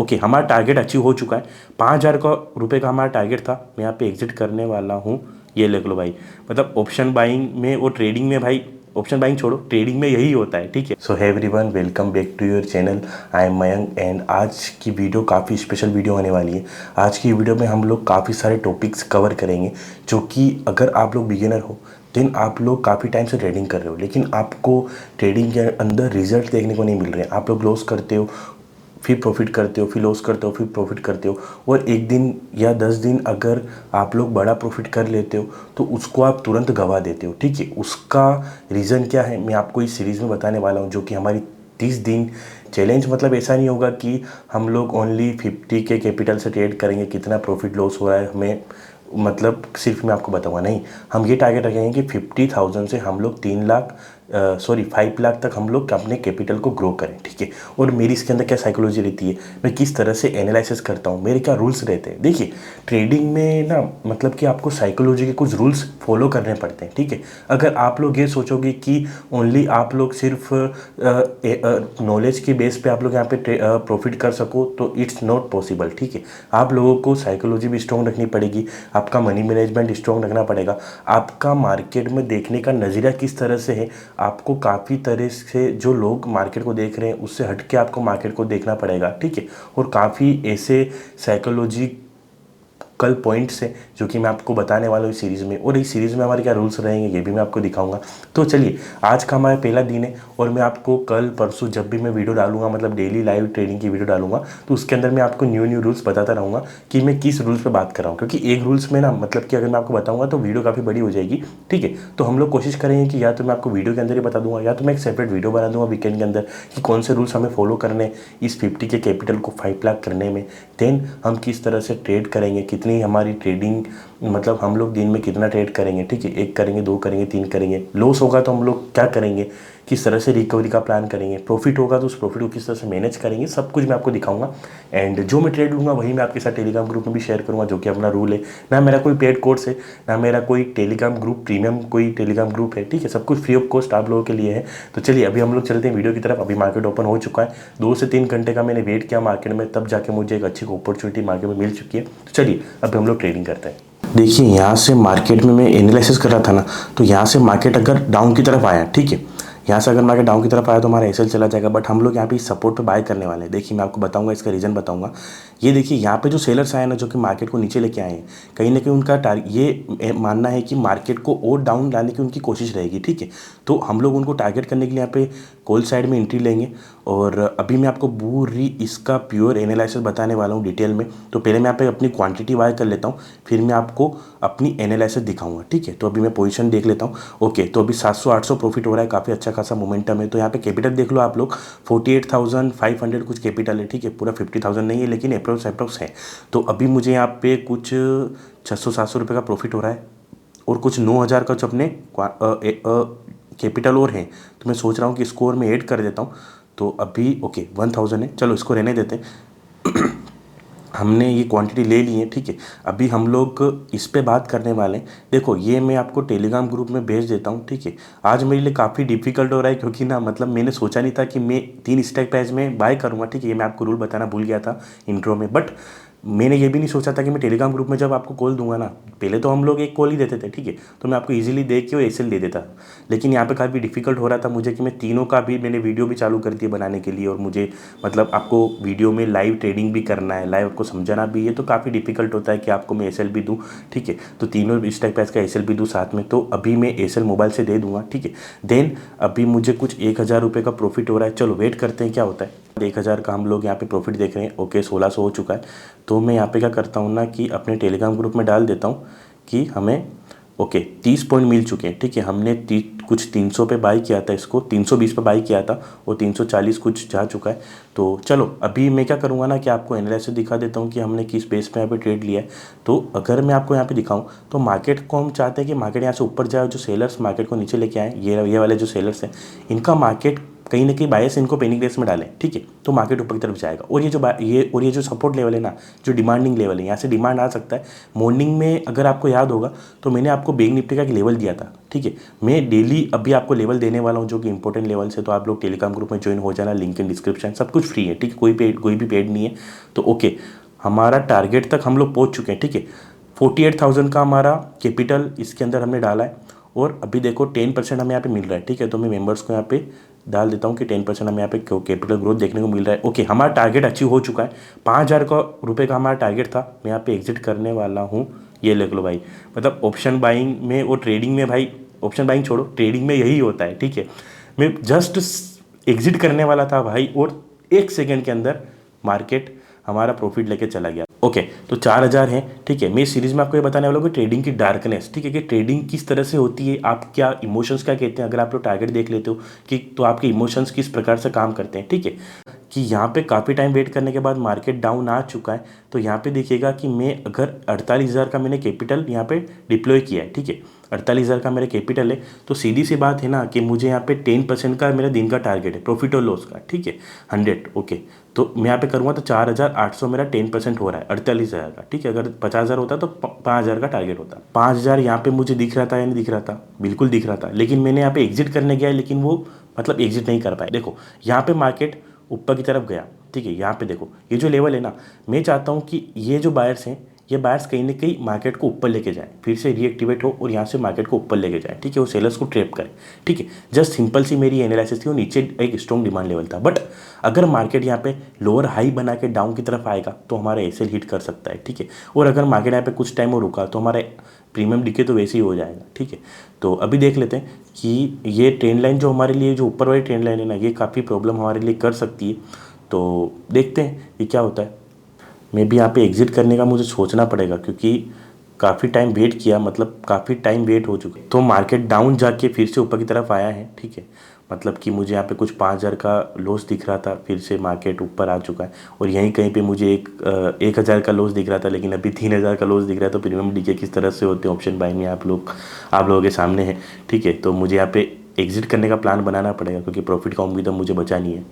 Okay, हमारा target achieve हो चुका है। 5,000 का रुपये का हमारा टारगेट था। मैं यहाँ पे एग्जिट करने वाला हूँ। ये लिख लो भाई, मतलब ऑप्शन बाइंग में और ट्रेडिंग में भाई, ऑप्शन बाइंग छोड़ो, ट्रेडिंग में यही होता है, ठीक है। So hi everyone, welcome back to your channel. I am Mayank and आज की वीडियो काफ़ी स्पेशल वीडियो होने वाली है। आज की वीडियो में हम लोग काफ़ी सारे टॉपिक्स कवर करेंगे, जो कि अगर आप लोग बिगिनर हो देन आप लोग काफ़ी टाइम से ट्रेडिंग कर रहे हो, लेकिन आपको ट्रेडिंग के अंदर रिजल्ट देखने को नहीं मिल रहे हैं। आप लोग लॉस करते हो, फिर प्रॉफिट करते हो, फिर लॉस करते हो, फिर प्रॉफिट करते हो, और एक दिन या 10 दिन अगर आप लोग बड़ा प्रॉफिट कर लेते हो तो उसको आप तुरंत गवा देते हो, ठीक है। उसका रीज़न क्या है मैं आपको इस सीरीज़ में बताने वाला हूँ, जो कि हमारी 30 दिन चैलेंज। मतलब ऐसा नहीं होगा कि हम लोग ओनली 50 के कैपिटल से ट्रेड करेंगे, कितना प्रॉफिट लॉस हो रहा है हमें, मतलब सिर्फ मैं आपको बताऊंगा नहीं। हम ये टारगेट रखेंगे कि 50,000 से हम लोग 3 लाख 5 लाख तक हम लोग अपने कैपिटल को ग्रो करें, ठीक है। और मेरी इसके अंदर क्या साइकोलॉजी रहती है, मैं किस तरह से एनालिसिस करता हूँ, मेरे क्या रूल्स रहते हैं। देखिए, ट्रेडिंग में ना मतलब कि आपको साइकोलॉजी के कुछ रूल्स फॉलो करने पड़ते हैं, ठीक है। अगर आप लोग ये सोचोगे कि ओनली आप लोग सिर्फ नॉलेज के बेस पे आप लोग यहाँ पे प्रॉफिट कर सको तो इट्स नॉट पॉसिबल, ठीक है। आप लोगों को साइकोलॉजी भी स्ट्रॉन्ग रखनी पड़ेगी, आपका मनी मैनेजमेंट स्ट्रॉन्ग रखना पड़ेगा, आपका मार्केट में देखने का नज़रिया किस तरह से है, आपको काफ़ी तरह से जो लोग मार्केट को देख रहे हैं उससे हट के आपको मार्केट को देखना पड़ेगा, ठीक है। और काफ़ी ऐसे साइकोलॉजी कल पॉइंट्स हैं जो कि मैं आपको बताने वाला हूँ इस सीरीज़ में, और इस सीरीज़ में हमारे क्या रूल्स रहेंगे ये भी मैं आपको दिखाऊंगा। तो चलिए, आज का हमारा पहला दिन है और मैं आपको कल परसों जब भी मैं वीडियो डालूंगा, मतलब डेली लाइव ट्रेडिंग की वीडियो डालूंगा, तो उसके अंदर मैं आपको न्यू न्यू रूल्स बताता रहूँगा कि मैं किस रूल्स पर बात कर रहा हूँ। क्योंकि एक रूल्स में ना मतलब कि अगर मैं आपको बताऊँगा तो वीडियो काफ़ी बड़ी हो जाएगी, ठीक है। तो हम लोग कोशिश करेंगे कि या तो मैं आपको वीडियो के अंदर ही बता दूंगा, या तो मैं एक सेपरेट वीडियो बना दूंगा वीकेंड के अंदर कि कौन से रूल्स हमें फॉलो करने इस 50 के कैपिटल को 5 लाख करने में। देन हम किस तरह से ट्रेड करेंगे, कितनी हमारी ट्रेडिंग, मतलब हम लोग दिन में कितना ट्रेड करेंगे, ठीक है। 1 करेंगे, 2 करेंगे, 3 करेंगे, लॉस होगा तो हम लोग क्या करेंगे, किस तरह से रिकवरी का प्लान करेंगे, प्रॉफिट होगा तो उस प्रॉफिट को किस तरह से मैनेज करेंगे, सब कुछ मैं आपको दिखाऊंगा। एंड जो मैं ट्रेड लूँगा वही मैं आपके साथ टेलीग्राम ग्रुप में भी शेयर करूँगा, जो कि अपना रूल है। ना मेरा कोई पेड कोर्स है, ना मेरा कोई टेलीग्राम ग्रुप प्रीमियम कोई टेलीग्राम ग्रुप है, ठीक है। सब कुछ फ्री ऑफ कॉस्ट आप लोगों के लिए है। तो चलिए अभी हम लोग चलते हैं वीडियो की तरफ। अभी मार्केट ओपन हो चुका है, 2 से 3 घंटे का मैंने वेट किया मार्केट में, तब जाके मुझे एक अच्छी अपॉर्चुनिटी मार्केट में मिल चुकी है। तो चलिए अभी हम लोग ट्रेडिंग करते हैं। देखिए, यहाँ से मार्केट में मैं एनालिसिस कर रहा था ना, तो यहाँ से मार्केट अगर डाउन की तरफ आया, ठीक है, यहाँ से अगर मार्केट डाउन की तरफ आया तो हमारा एसएल चला जाएगा, बट हम लोग यहाँ पे सपोर्ट पे बाय करने वाले हैं। देखिए मैं आपको बताऊंगा, इसका रीज़न बताऊंगा। ये देखिए यहाँ पे जो सेलर्स आए ना, जो कि मार्केट को नीचे लेके आए हैं, कहीं ना कहीं उनका ये मानना है कि मार्केट को और डाउन लाने की उनकी कोशिश रहेगी, ठीक है। तो हम लोग उनको टारगेट करने के लिए यहाँ पे कॉल साइड में एंट्री लेंगे, और अभी मैं आपको पूरी इसका प्योर एनालिसिस बताने वाला हूँ डिटेल में। तो पहले मैं यहाँ पे अपनी क्वांटिटी बाय कर लेता हूँ, फिर मैं आपको अपनी एनालिसिस दिखाऊंगा, ठीक है। तो अभी मैं पोजीशन देख लेता हूँ। ओके, तो अभी 700-800 प्रॉफिट हो रहा है, काफ़ी अच्छा खासा मोमेंटम है। तो यहाँ पे कैपिटल देख लो आप लोग, 48,500 कुछ कैपिटल है, ठीक है। पूरा 50,000 नहीं है, लेकिन अप्रोक्स है। तो अभी मुझे यहाँ पे कुछ 600-700 रुपये का प्रॉफिट हो रहा है, और कुछ 9,000 का जो अपने कैपिटल और हैं। तो मैं सोच रहा हूँ कि स्कोर में ऐड कर देता हूँ। तो अभी ओके 1,000 है, चलो इसको रहने देते हैं। हमने ये क्वांटिटी ले ली है, ठीक है। अभी हम लोग इस पे बात करने वाले हैं। देखो ये मैं आपको टेलीग्राम ग्रुप में भेज देता हूँ, ठीक है। आज मेरे लिए काफ़ी डिफिकल्ट हो रहा है, क्योंकि ना मतलब मैंने सोचा नहीं था कि मैं 3 स्ट्राइक प्राइस में बाय करूँगा, ठीक है। ये मैं आपको रूल बताना भूल गया था इंट्रो में, बट मैंने ये भी नहीं सोचा था कि मैं टेलीग्राम ग्रुप में जब आपको कॉल दूंगा ना, पहले तो हम लोग एक कॉल ही देते थे, ठीक है। तो मैं आपको इजीली देख के वो एसएल दे देता, लेकिन यहाँ पे काफ़ी डिफिकल्ट हो रहा था मुझे कि मैं तीनों का भी मैंने वीडियो भी चालू कर दिया बनाने के लिए, और मुझे मतलब आपको वीडियो में लाइव ट्रेडिंग भी करना है, लाइव आपको समझाना भी है, तो काफ़ी डिफिकल्ट होता है कि आपको मैं एसएल भी दूँ, ठीक है। तो तीनों इस टाइप प्राइस का एसएल भी दूँ साथ में। तो अभी मैं एसएल मोबाइल से दे दूँगा, ठीक है। देन अभी मुझे कुछ 1,000 रुपये का प्रॉफिट हो रहा है। चलो वेट करते हैं क्या होता है। 1,000 का हम लोग यहाँ पे प्रॉफिट देख रहे हैं। ओके 1,600 हो चुका है। तो मैं यहाँ पे क्या करता हूँ ना कि अपने टेलीग्राम ग्रुप में डाल देता हूँ कि हमें ओके 30 पॉइंट मिल चुके हैं, ठीक है। हमने कुछ 300 पे बाई किया था, इसको 320 पे बाई किया था, और 340 कुछ जा चुका है। तो चलो अभी मैं क्या करूँगा ना कि आपको एनालिसिस दिखा देता हूँ कि हमने किस बेस पे यहाँ पे ट्रेड लिया है। तो अगर मैं आपको यहाँ पे दिखाऊँ तो मार्केट को हम चाहते हैं कि मार्केट यहाँ से ऊपर जाए, जो सेलर्स मार्केट को नीचे लेके आए, ये वाले जो सेलर्स हैं, इनका मार्केट कहीं ना कहीं बायर्स इनको पेनिक रेस में डालें, ठीक है, तो मार्केट ऊपर की तरफ जाएगा। और ये जो सपोर्ट लेवल है ना, जो डिमांडिंग लेवल है, यहाँ से डिमांड आ सकता है। मॉर्निंग में अगर आपको याद होगा तो मैंने आपको बैंक निफ्टी का एक लेवल दिया था, ठीक है। मैं डेली अभी आपको लेवल देने वाला हूँ जो कि इंपॉर्टेंट लेवल से, तो आप लोग टेलीग्राम ग्रुप में ज्वाइन हो जाना, लिंक इन डिस्क्रिप्शन, सब कुछ फ्री है, ठीक है, कोई भी पेड नहीं है। तो ओके, हमारा टारगेट तक हम लोग पहुँच चुके हैं, ठीक है। 48,000 का हमारा कैपिटल इसके अंदर हमने डाला है, और अभी देखो 10% हमें यहाँ पे मिल रहा है, ठीक है। तो मैं मेंबर्स को यहाँ पे डाल देता हूँ कि 10% हमें यहाँ पे कैपिटल ग्रोथ देखने को मिल रहा है। ओके, हमारा टारगेट अचीव हो चुका है। 5,000 रुपये का हमारा टारगेट था, मैं यहाँ पे एग्जिट करने वाला हूँ। ये लिख लो भाई, मतलब ऑप्शन बाइंग में और ट्रेडिंग में भाई, ऑप्शन बाइंग छोड़ो, ट्रेडिंग में यही होता है, ठीक है। मैं जस्ट एग्जिट करने वाला था भाई, और 1 सेकेंड के अंदर मार्केट हमारा प्रॉफिट लेके चला गया। ओके, तो 4,000 है, ठीक है। मैं इस सीरीज में आपको ये बताने वाला हूँ कि ट्रेडिंग की डार्कनेस, ठीक है, कि ट्रेडिंग किस तरह से होती है, आप क्या इमोशंस क्या कहते हैं, अगर आप लोग टारगेट देख लेते हो कि तो आपके इमोशंस किस प्रकार से काम करते हैं, ठीक है। कि यहाँ पे काफ़ी टाइम वेट करने के बाद मार्केट डाउन आ चुका है, तो यहाँ पे देखिएगा कि मैं अगर 48,000 का मैंने कैपिटल यहाँ पे डिप्लॉय किया है, ठीक है, 48,000 का मेरा कैपिटल है, तो सीधी सी बात है ना कि मुझे यहाँ पे 10% का मेरा दिन का टारगेट है, प्रॉफिट और लॉस का, ठीक है, 100। ओके, तो मैं यहाँ पे करूँगा तो 4,800 मेरा 10% हो रहा है 48,000 का, ठीक है। अगर 50,000 होता तो 5,000 का टारगेट होता। 5,000 यहाँ पे मुझे दिख रहा था या नहीं दिख रहा था, बिल्कुल दिख रहा था, लेकिन मैंने यहाँ पे एग्जिट करने गया, लेकिन वो मतलब एग्जिट नहीं कर पाए। देखो यहाँ पे मार्केट ऊपर की तरफ गया, ठीक है। यहाँ पे देखो ये जो लेवल है ना, मैं चाहता हूँ कि ये जो बायर्स हैं, ये बायर्स कहीं ना कहीं मार्केट को ऊपर लेके जाए, फिर से रीएक्टिवेट हो और यहाँ से मार्केट को ऊपर लेके जाए, ठीक है। वो सेलर्स को ट्रैप करें, ठीक है। जस्ट सिंपल सी मेरी एनालिसिस थी, वो नीचे एक स्ट्रॉन्ग डिमांड लेवल था, बट अगर मार्केट यहाँ पे लोअर हाई बना के डाउन की तरफ आएगा तो हमारा एसएल हिट कर सकता है, ठीक है। और अगर मार्केट यहाँ पे कुछ टाइम और रुका तो हमारा प्रीमियम डिके तो वैसे ही हो जाएगा, ठीक है। तो अभी देख लेते हैं कि ये ट्रेंड लाइन जो हमारे लिए, जो ऊपर वाली ट्रेंड लाइन है ना, ये काफ़ी प्रॉब्लम हमारे लिए कर सकती है। तो देखते हैं ये क्या होता है। मैं भी यहाँ पे एग्जिट करने का मुझे सोचना पड़ेगा, क्योंकि काफ़ी टाइम वेट किया, मतलब काफ़ी टाइम वेट हो चुका है। तो मार्केट डाउन जाके फिर से ऊपर की तरफ आया है, ठीक है। मतलब कि मुझे यहाँ पे कुछ 5,000 का लॉस दिख रहा था, फिर से मार्केट ऊपर आ चुका है, और यहीं कहीं पे मुझे 1,000 का लॉस दिख रहा था, लेकिन अभी 3,000 का लॉस दिख रहा है। तो प्रीमियम डीके किस तरह से होते हैं ऑप्शन बाइंग में आप लोगों के सामने है, ठीक है। तो मुझे यहाँ पे एग्जिट करने का प्लान बनाना पड़ेगा, क्योंकि प्रॉफिट का उम्मीद अब मुझे बचा नहीं है।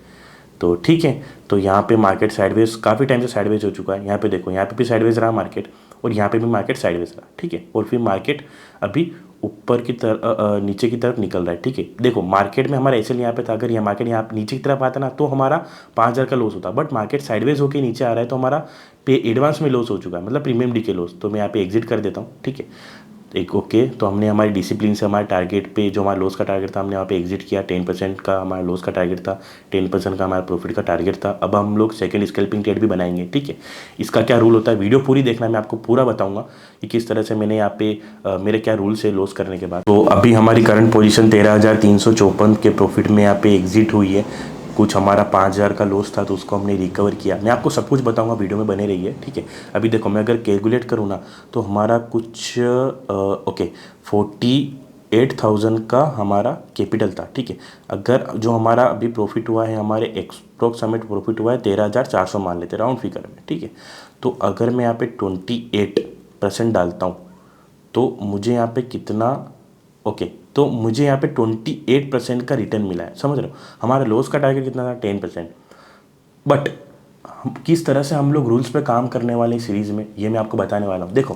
तो ठीक है, तो यहाँ पे मार्केट साइडवेज काफ़ी टाइम से साइडवेज हो चुका है। यहाँ पे देखो, यहाँ पे भी साइडवेज रहा मार्केट, और यहाँ पे भी मार्केट साइडवेज रहा, ठीक है। और फिर मार्केट अभी ऊपर की तरफ नीचे की तरफ निकल रहा है, ठीक है। देखो मार्केट में हमारा एसएल यहाँ पे था, अगर ये मार्केट यहाँ नीचे की तरफ आता ना तो हमारा 5,000 का लॉस होता, बट मार्केट साइडवेज होकर नीचे आ रहा है तो हमारा पे एडवांस में लॉस हो चुका है, मतलब प्रीमियम डी के लॉस। तो मैं यहाँ पे एग्जिट कर देता हूँ, ठीक है। एक ओके, तो हमने हमारी डिसिप्लिन से हमारे टारगेट पे, जो हमारा लॉस का टारगेट था, हमने वहाँ पे एग्जिट किया। 10% का हमारा लॉस का टारगेट था, 10% का हमारा प्रॉफिट का टारगेट था। अब हम लोग सेकंड स्कैल्पिंग ट्रेड भी बनाएंगे, ठीक है। इसका क्या रूल होता है, वीडियो पूरी देखना, मैं आपको पूरा बताऊंगा कि किस तरह से मैंने यहाँ पे मेरे क्या रूल्स है लॉस करने के बाद। तो अभी हमारी करंट पोजीशन 13,354 के प्रॉफिट में यहाँ पे एग्जिट हुई है। कुछ हमारा 5,000 का लॉस था तो उसको हमने रिकवर किया। मैं आपको सब कुछ बताऊंगा, वीडियो में बने रहिए, ठीक है। अभी देखो मैं अगर कैलकुलेट करूँ ना तो हमारा कुछ ओके 48,000 का हमारा कैपिटल था, ठीक है। अगर जो हमारा अभी प्रॉफिट हुआ है, हमारे अप्रोक्सीमेट प्रॉफिट हुआ है 13,400 मान लेते राउंड फिगर में, ठीक है। तो अगर मैं यहाँ पे 28% डालता हूँ तो मुझे यहाँ पे कितना, ओके तो मुझे यहाँ पे 28% का रिटर्न मिला है, समझ रहे हो। हमारा लॉस का टारगेट कितना था 10%, बट किस तरह से हम लोग रूल्स पे काम करने वाले सीरीज़ में, ये मैं आपको बताने वाला हूँ। देखो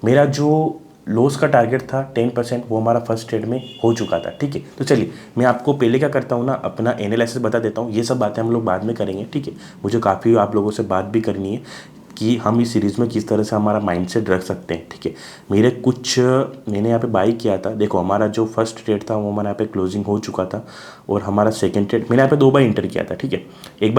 मेरा जो लॉस का टारगेट था 10%, वो हमारा फर्स्ट ट्रेड में हो चुका था, ठीक है। तो चलिए मैं आपको पहले क्या करता हूँ ना, अपना एनालिसिस बता देता हूँ। ये सब बातें हम लोग बाद में करेंगे, ठीक है। मुझे काफ़ी आप लोगों से बात भी करनी है कि हम इस सीरीज़ में किस तरह से हमारा माइंडसेट रख सकते हैं, ठीक है। मैंने यहाँ पे बाई किया था। देखो हमारा जो फर्स्ट ट्रेड था वो हमारा यहाँ पे क्लोजिंग हो चुका था, और हमारा सेकंड ट्रेड मैंने यहाँ पे 2 बार इंटर किया था, ठीक है। एक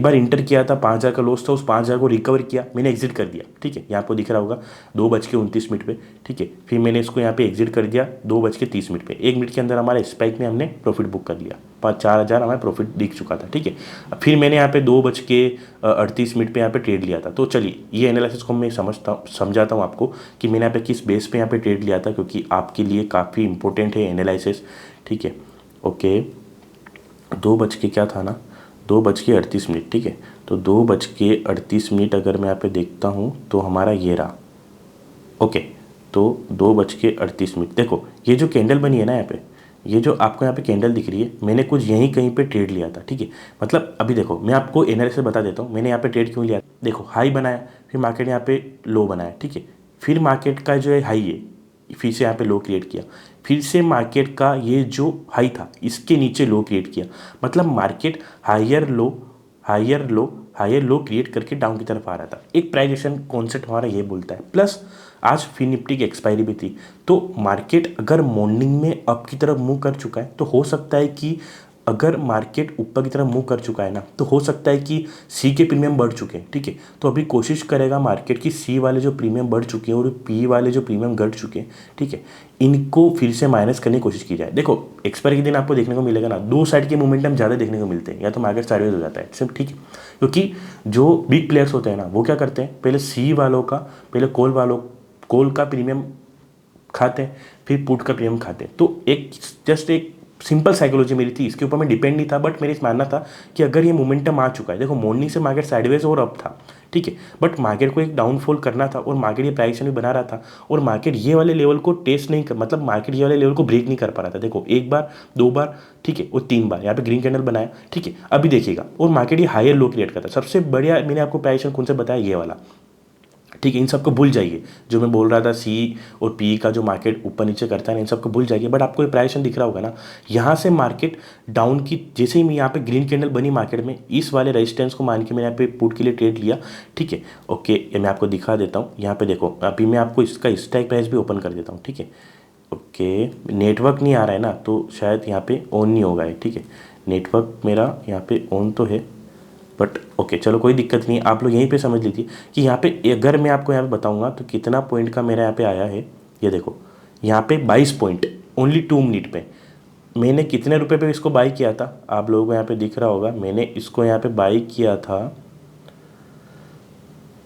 बार इंटर किया था, 5,000 का लॉस था, उस 5,000 को रिकवर किया, मैंने एग्जिट कर दिया, ठीक है। यहाँ पर दिख रहा होगा 2:29 पे, ठीक है। फिर मैंने इसको यहाँ पे एग्जिट कर दिया 2:30 पे। 1 मिनट के अंदर हमारे स्पाइक में हमने प्रॉफिट बुक कर लिया, 4,000 हमारा प्रॉफिट दिख चुका था, ठीक है। फिर मैंने यहाँ पे 2:38 पे यहाँ पे ट्रेड लिया था। तो चलिए ये एनालिसिस को मैं समझाता हूँ आपको कि मैंने यहाँ पे किस बेस पे यहाँ पे ट्रेड लिया था, क्योंकि आपके लिए काफ़ी इंपॉर्टेंट है एनालिसिस, ठीक है। ओके 2 क्या था ना, 2:38, ठीक है। तो 2:38 अगर मैं यहाँ पे देखता हूँ तो हमारा ये रहा, ओके। तो 2:38 देखो ये जो कैंडल बनी है ना यहाँ पे, ये जो आपको यहाँ पे कैंडल दिख रही है, मैंने कुछ यहीं कहीं पे ट्रेड लिया था, ठीक है। मतलब अभी देखो मैं आपको एनालिसिस बता देता हूँ मैंने यहाँ पे ट्रेड क्यों लिया। देखो हाई बनाया, फिर मार्केट यहाँ पे लो बनाया, ठीक है। फिर मार्केट का जो है हाई है, फिर से यहाँ पे लो क्रिएट किया, फिर से मार्केट का ये जो हाई था इसके नीचे लो क्रिएट किया। मतलब market higher low higher low higher low create करके डाउन की तरफ आ रहा था। एक प्राइस एक्शन कॉन्सेप्ट हमारा ये बोलता है। प्लस आज फिन निफ्टी की एक्सपायरी भी थी, तो मार्केट अगर मॉर्निंग में अप की तरफ मूव कर चुका है तो हो सकता है कि अगर मार्केट ऊपर की तरफ मूव कर चुका है ना, तो हो सकता है कि सी के प्रीमियम बढ़ चुके हैं, ठीक है। तो अभी कोशिश करेगा मार्केट की सी वाले जो प्रीमियम बढ़ चुके हैं और पी वाले जो प्रीमियम घट चुके हैं, ठीक है, इनको फिर से माइनस करने की कोशिश की जाए। देखो एक्सपायरी के दिन आपको देखने को मिलेगा ना, दो साइड के मोमेंटम ज़्यादा देखने को मिलते हैं, या तो मार्केट साइडवेज हो जाता है सिर्फ, ठीक है। क्योंकि जो बिग प्लेयर्स होते हैं ना वो क्या करते हैं, पहले सी वालों का, पहले कॉल का प्रीमियम खाते हैं, फिर पुट का प्रीमियम खाते हैं। तो एक जस्ट एक सिंपल साइकोलॉजी मेरी थी, इसके ऊपर मैं डिपेंड नहीं था, बट मेरी मानना था कि अगर ये मोमेंटम आ चुका है, देखो मॉर्निंग से मार्केट साइडवेज और अप था, ठीक है, बट मार्केट को एक डाउनफॉल करना था और मार्केट ये प्राइस भी बना रहा था और मार्केट ये वाले लेवल को टेस्ट नहीं कर, मतलब मार्केट ये वाले लेवल को ब्रेक नहीं कर पा रहा था। देखो एक बार, दो बार, ठीक है, और तीन बार यहाँ पे ग्रीन कैंडल बनाया, ठीक है। अभी देखिएगा, और मार्केट ये हायर लो क्रिएट करता है। सबसे बढ़िया मैंने आपको प्राइस कौन सा बताया, ये वाला, ठीक है। इन सबको भूल जाइए, जो मैं बोल रहा था सी और पी का जो मार्केट ऊपर नीचे करता है ना, इन सबको भूल जाइए। बट आपको ये प्राइस दिख रहा होगा ना, यहाँ से मार्केट डाउन की, जैसे ही मैं यहाँ पे ग्रीन कैंडल बनी मार्केट में, इस वाले रेजिस्टेंस को मान के मैंने यहाँ पे पुट के लिए ट्रेड लिया, ठीक है। ओके, ये मैं आपको दिखा देता हूँ। यहाँ पे देखो, अभी मैं आपको इसका स्ट्राइक प्राइस भी ओपन कर देता हूँ, ठीक है। ओके, नेटवर्क नहीं आ रहा है ना, तो शायद यहाँ पे ऑन नहीं होगा, ठीक है। नेटवर्क मेरा यहाँ पे ऑन तो है, बट ओके चलो कोई दिक्कत नहीं। आप लोग यहीं पे समझ लीजिए कि यहाँ पे अगर मैं आपको यहाँ पे बताऊँगा तो कितना पॉइंट का मेरा यहाँ पे आया है। ये देखो यहाँ पे 22 पॉइंट ओनली 2 मिनट पे। मैंने कितने रुपए पे इसको बाई किया था, आप लोगों को यहाँ पे दिख रहा होगा। मैंने इसको यहाँ पे बाई किया था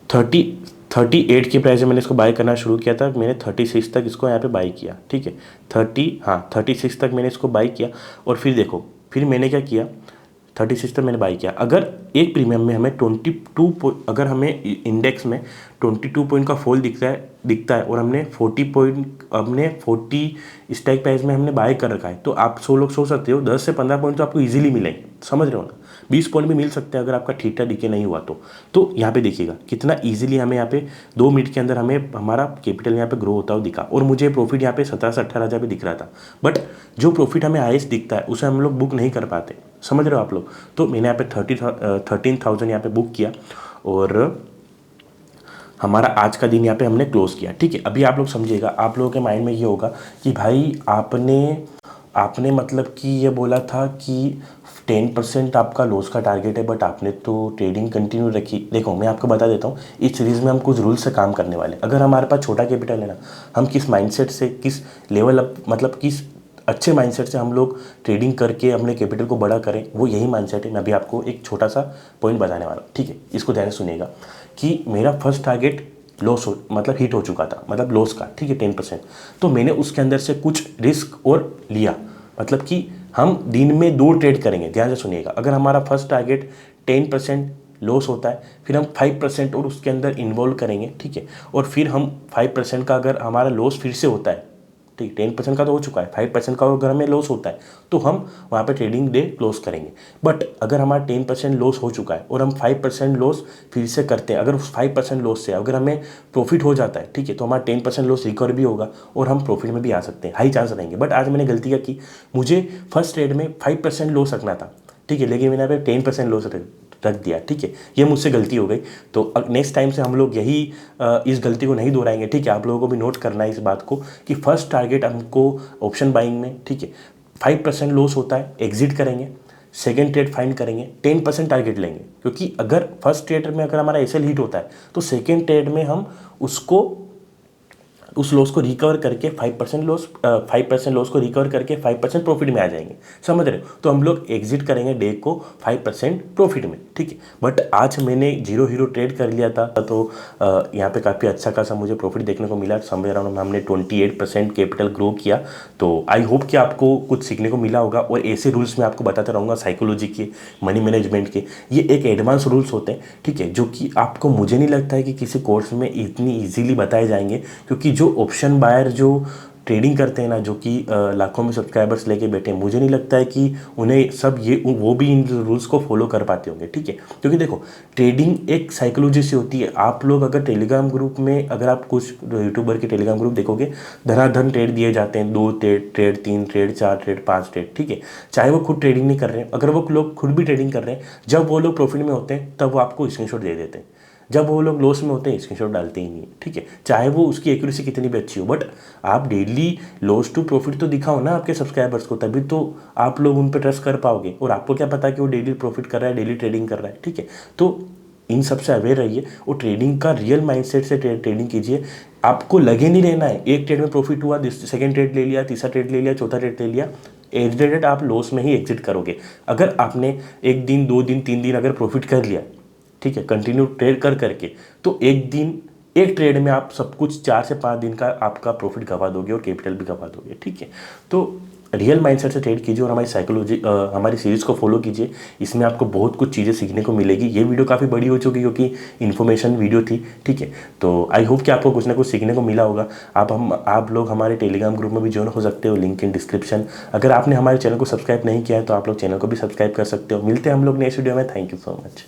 38 की प्राइस में मैंने इसको बाई करना शुरू किया था। मैंने 36 तक इसको यहाँ पे बाई किया, ठीक है। 36 तक मैंने इसको बाई किया। और फिर देखो, फिर मैंने क्या किया, 36 तक मैंने बाई किया। अगर एक प्रीमियम में हमें 22 अगर हमें इंडेक्स में 22 पॉइंट का फॉल दिखता है और हमने 40 स्ट्राइक प्राइस में हमने बाय कर रखा है, तो आप 100 लोग सोच सकते हो 10 से 15 पॉइंट तो आपको इजीली मिलेंगे, समझ रहे हो ना। 20 पॉइंट भी मिल सकते हैं अगर आपका ठीक ठाक दिखे नहीं हुआ तो यहाँ पे देखिएगा कितना इजीली हमें यहाँ पे 2 मिनट के अंदर हमें हमारा कैपिटल यहाँ पे ग्रो होता हुआ दिखा। और मुझे प्रॉफिट यहाँ पे 17 से 18 हज़ार भी दिख रहा था। बट जो प्रॉफिट हमें हाईएस्ट दिखता है उसे हम लोग बुक नहीं कर पाते, समझ रहे हो आप लोग। तो मैंने यहाँ पे 13,000 यहाँ पे बुक किया और हमारा आज का दिन यहाँ पे हमने क्लोज किया, ठीक है। अभी आप लोग समझिएगा, आप लोगों के माइंड में ये होगा कि भाई आपने मतलब कि ये बोला था कि 10% आपका लॉस का टारगेट है, बट आपने तो ट्रेडिंग कंटिन्यू रखी। देखो मैं आपको बता देता हूँ, इस सीरीज़ में हम कुछ रूल से काम करने वाले। अगर हमारे पास छोटा कैपिटल है ना, हम किस माइंडसेट से, किस लेवल अप, मतलब किस अच्छे माइंडसेट से हम लोग ट्रेडिंग करके अपने कैपिटल को बड़ा करें, वो यही माइंडसेट है। मैं अभी आपको एक छोटा सा पॉइंट बताने वाला हूँ, ठीक है। इसको ध्यान से सुनिएगा कि मेरा फर्स्ट टारगेट लॉस हो, मतलब हिट हो चुका था, मतलब लॉस का, ठीक है, 10%। तो मैंने उसके अंदर से कुछ रिस्क और लिया, मतलब कि हम दिन में 2 ट्रेड करेंगे। ध्यान से सुनिएगा, अगर हमारा फर्स्ट टारगेट 10% लॉस होता है, फिर हम 5% और उसके अंदर इन्वॉल्व करेंगे, ठीक है। और फिर हम 5% का अगर हमारा लॉस फिर से होता है, ठीक, 10% का तो हो चुका है, 5% का अगर हमें लॉस होता है तो हम वहाँ पे ट्रेडिंग डे क्लोज करेंगे। बट अगर हमारा 10% लॉस हो चुका है और हम 5% लॉस फिर से करते हैं, अगर उस 5% लॉस से अगर हमें प्रॉफिट हो जाता है, ठीक है, तो हमारा 10% लॉस रिकवर भी होगा और हम प्रॉफिट में भी आ सकते हैं, हाई चांस रहेंगे। बट आज मैंने गलती क्या की, मुझे फर्स्ट ट्रेड में 5% लॉस रखना था, ठीक है, लेकिन मैंने यहाँ पे 10% लॉस रख दिया, ठीक है। ये मुझसे गलती हो गई। तो नेक्स्ट टाइम से हम लोग यही इस गलती को नहीं दोहराएंगे, ठीक है। आप लोगों को भी नोट करना है इस बात को कि फर्स्ट टारगेट हमको ऑप्शन बाइंग में, ठीक है, 5% लॉस होता है, एग्जिट करेंगे, सेकेंड ट्रेड फाइंड करेंगे, 10% टारगेट लेंगे। क्योंकि अगर फर्स्ट ट्रेड में अगर हमारा एसएल हिट होता है तो सेकेंड ट्रेड में हम उस लॉस को रिकवर करके 5% लॉस को रिकवर करके 5% प्रॉफिट में आ जाएंगे, समझ रहे हो। तो हम लोग एग्जिट करेंगे डे को 5% प्रॉफिट में, ठीक है। बट आज मैंने 0 हीरो ट्रेड कर लिया था, तो यहाँ पे काफ़ी अच्छा खासा मुझे प्रॉफिट देखने को मिला। समवेयर अराउंड हमने 28% कैपिटल ग्रो किया। तो आई होप कि आपको कुछ सीखने को मिला होगा। और ऐसे रूल्स मैं आपको बताता रहूँगा, साइकोलॉजी के, मनी मैनेजमेंट के। ये एक एडवांस रूल्स होते हैं, ठीक है, जो कि आपको, मुझे नहीं लगता है कि किसी कोर्स में इतनी ईजीली बताए जाएंगे। क्योंकि जो ऑप्शन बायर जो ट्रेडिंग करते हैं ना, जो कि लाखों में सब्सक्राइबर्स लेके बैठे हैं, मुझे नहीं लगता है कि उन्हें सब ये वो भी इन रूल्स को फॉलो कर पाते होंगे, ठीक है। क्योंकि देखो ट्रेडिंग एक साइकोलॉजी से होती है। आप लोग अगर टेलीग्राम ग्रुप में, अगर आप कुछ यूट्यूबर के टेलीग्राम ग्रुप देखोगे, धनाधन ट्रेड दिए जाते हैं, 2 ट्रेड 3 ट्रेड 4 ट्रेड 5 ट्रेड, ठीक है। चाहे वो खुद ट्रेडिंग नहीं कर रहे हैं, अगर वो लोग खुद भी ट्रेडिंग कर रहे हैं, जब वो लोग प्रॉफिट में होते हैं तब वो आपको स्क्रीनशॉट दे देते हैं, जब वो लोग लॉस में होते हैं स्क्रीनशॉट डालते ही नहीं है, ठीक है। चाहे वो उसकी एक्यूरेसी कितनी भी अच्छी हो, बट आप डेली लॉस टू प्रॉफिट तो दिखाओ ना आपके सब्सक्राइबर्स को, तभी तो आप लोग उन पर ट्रस्ट कर पाओगे। और आपको क्या पता कि वो डेली प्रॉफिट कर रहा है, डेली ट्रेडिंग कर रहा है, ठीक है। तो इन सब से अवेयर रहिए और ट्रेडिंग का रियल माइंडसेट से ट्रेडिंग कीजिए। आपको लगे नहीं रहना है एक ट्रेड में प्रॉफिट हुआ, सेकंड ट्रेड ले लिया, तीसरा ट्रेड ले लिया, चौथा ट्रेड ले लिया, एट द रेट आप लॉस में ही एग्जिट करोगे। अगर आपने एक दिन 2 दिन 3 दिन अगर प्रॉफिट कर लिया, ठीक है, कंटिन्यू ट्रेड कर करके, तो एक दिन एक ट्रेड में आप सब कुछ 4 से 5 दिन का आपका प्रॉफिट गवा दोगे और कैपिटल भी गवा दोगे, ठीक है। तो रियल माइंडसेट से ट्रेड कीजिए और हमारी साइकोलॉजी हमारी सीरीज़ को फॉलो कीजिए। इसमें आपको बहुत कुछ चीज़ें सीखने को मिलेगी। ये वीडियो काफ़ी बड़ी हो चुकी क्योंकि इन्फॉर्मेशन वीडियो थी, ठीक है। तो आई होप कि आपको कुछ ना कुछ सीखने को मिला होगा। आप लोग हमारे टेलीग्राम ग्रुप में भी ज्वाइन हो सकते हो, लिंक इन डिस्क्रिप्शन। अगर आपने हमारे चैनल को सब्सक्राइब नहीं किया है तो आप लोग चैनल को भी सब्सक्राइब कर सकते हो। मिलते हैं हम लोग नेक्स्ट वीडियो में। Thank you so much.